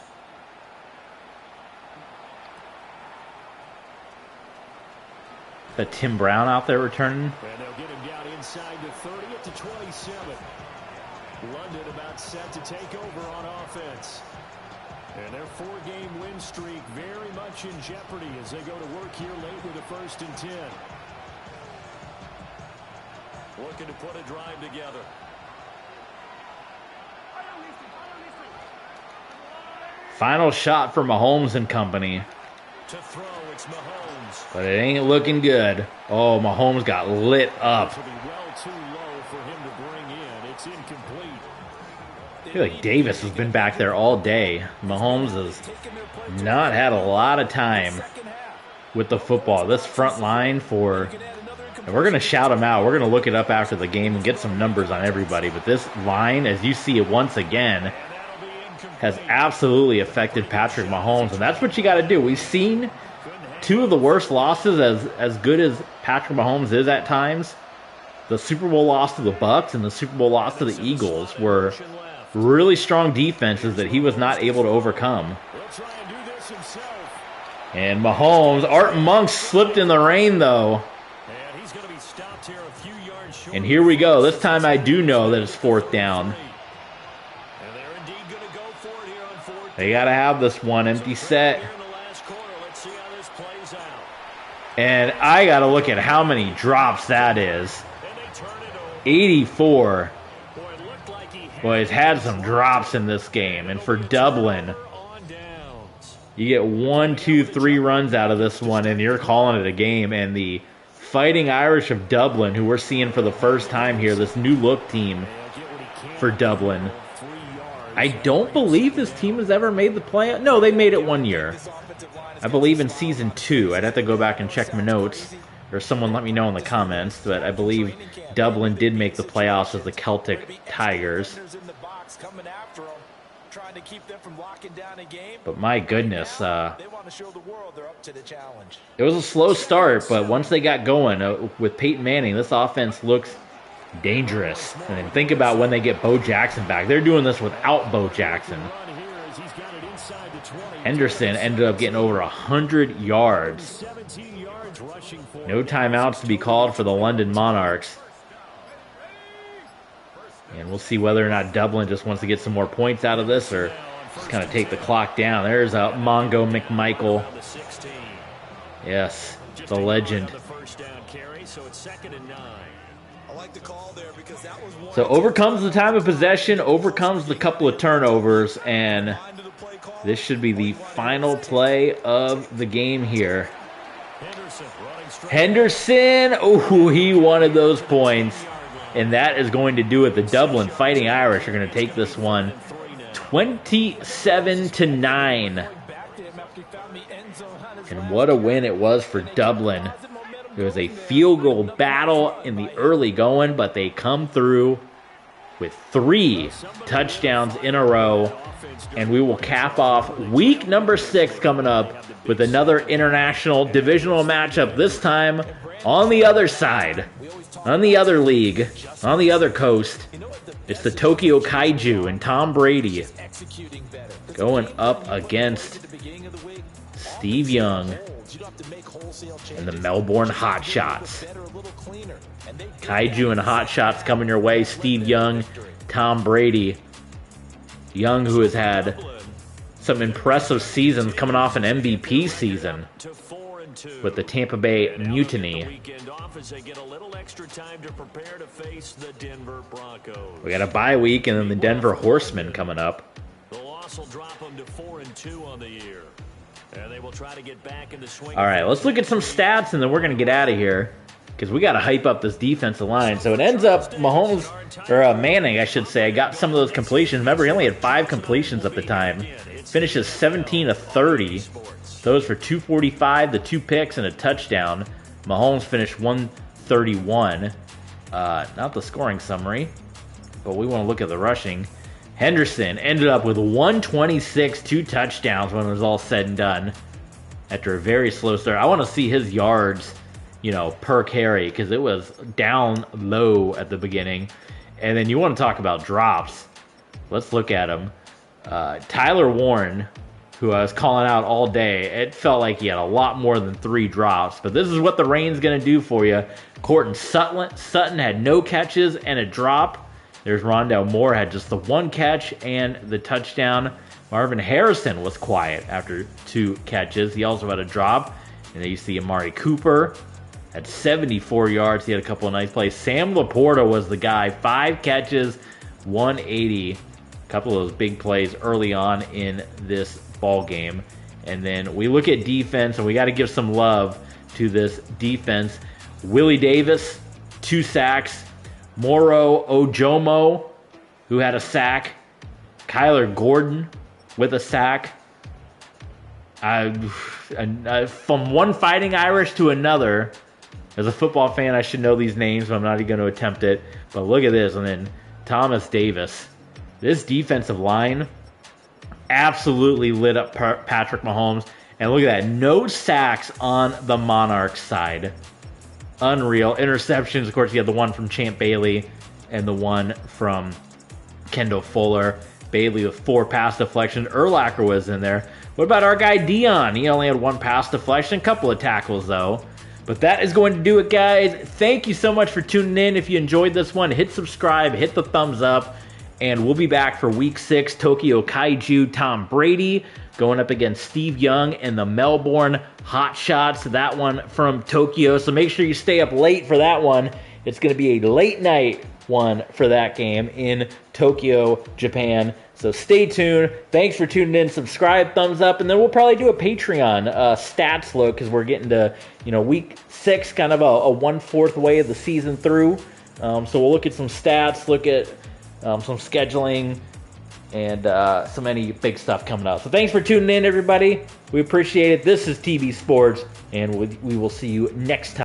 Tim Brown out there returning. And they'll get him down inside the 30 at the 27. London about set to take over on offense. And their 4-game win streak very much in jeopardy as they go to work here late with a 1st and 10. Looking to put a drive together. Final shot for Mahomes and company. To throw It's Mahomes. But it ain't looking good. Oh, Mahomes got lit up. This will be well too low for him to bring in. It's incomplete. I feel like Davis has been back there all day. Mahomes has not had a lot of time with the football. This front line and we're going to shout them out. We're going to look it up after the game and get some numbers on everybody. But this line, as you see it once again, has absolutely affected Patrick Mahomes. And that's what you got to do. We've seen two of the worst losses, as good as Patrick Mahomes is at times. The Super Bowl loss to the Bucs and the Super Bowl loss to the Eagles were really strong defenses that he was not able to overcome. And Mahomes, Art Monk slipped in the rain though. And here we go. This time I do know that it's 4th down. They got to have this one. Empty set. And I got to look at how many drops that is. 84. Boy, he's had some drops in this game. And for Dublin, you get 1, 2, 3 runs out of this one, and you're calling it a game. And the Fighting Irish of Dublin, who we're seeing for the first time here, this new look team for Dublin. I don't believe this team has ever made the play. No, they made it one year. I believe in season 2. I'd have to go back and check my notes, or someone let me know in the comments, but I believe Dublin did make the playoffs as the Celtic Tigers. But my goodness, it was a slow start, but once they got going with Peyton Manning, this offense looks dangerous. And then think about when they get Bo Jackson back. They're doing this without Bo Jackson. Henderson ended up getting over 100 yards. No timeouts to be called for the London Monarchs. And we'll see whether or not Dublin just wants to get some more points out of this or just kind of take the clock down. There's Mongo McMichael. Yes, the legend. So overcomes the time of possession, overcomes the couple of turnovers, and this should be the final play of the game here. Henderson, oh, he wanted those points. And that is going to do it. The Dublin Fighting Irish are going to take this one 27-9. And what a win it was for Dublin. It was a field goal battle in the early going, but they come through with 3 touchdowns in a row. And we will cap off week number 6 coming up with another international divisional matchup, this time on the other side, on the other league, on the other coast. It's the Tokyo Kaiju and Tom Brady going up against Steve Young and the Melbourne Hotshots. Kaiju and Hotshots coming your way. Steve Young, Tom Brady. Young, who has had some impressive seasons, coming off an MVP season with the Tampa Bay Mutiny. We got a bye week and then the Denver Horsemen coming up. All right, let's look at some stats and then we're going to get out of here because we got to hype up this defensive line. So it ends up Mahomes, or Manning, I should say, got some of those completions. Remember, he only had 5 completions at the time. Finishes 17 of 30. Those for 245, the 2 picks, and a touchdown. Mahomes finished 131. Not the scoring summary, but we want to look at the rushing. Henderson ended up with 126, 2 touchdowns when it was all said and done after a very slow start. I want to see his yards, per carry, because it was down low at the beginning. And then you want to talk about drops. Let's look at them. Tyler Warren, who I was calling out all day, it felt like he had a lot more than 3 drops. But this is what the rain's going to do for you. Cortland Sutton had no catches and a drop. There's Rondell Moore, had just the 1 catch and the touchdown. Marvin Harrison was quiet after 2 catches. He also had a drop. And then you see Amari Cooper had 74 yards. He had a couple of nice plays. Sam Laporta was the guy. 5 catches, 180. A couple of those big plays early on in this ball game. And then we look at defense, and we got to give some love to this defense. Willie Davis, 2 sacks. Moro Ojomo, who had a sack. Kyler Gordon with a sack. From one Fighting Irish to another. As a football fan, I should know these names, but I'm not even going to attempt it. But look at this. And then Thomas Davis. This defensive line absolutely lit up Patrick Mahomes. And look at that. No sacks on the Monarchs side. Unreal. Interceptions, of course, you have the one from Champ Bailey and the one from Kendall Fuller. Bailey with 4 pass deflections. Urlacher was in there. What about our guy Dion? He only had 1 pass deflection, a couple of tackles though. But that is going to do it, guys. Thank you so much for tuning in. If you enjoyed this one, hit subscribe, hit the thumbs up, and we'll be back for Week 6, Tokyo Kaiju, Tom Brady going up against Steve Young and the Melbourne Hot Shots. That one from Tokyo. So make sure you stay up late for that one. It's going to be a late night one for that game in Tokyo, Japan. So stay tuned. Thanks for tuning in. Subscribe, thumbs up, and then we'll probably do a Patreon stats look because we're getting to Week 6, kind of a 1/4 way of the season through. So we'll look at some stats, look at some scheduling, and some any big stuff coming up. So thanks for tuning in, everybody. We appreciate it. This is TV Sports, and we will see you next time.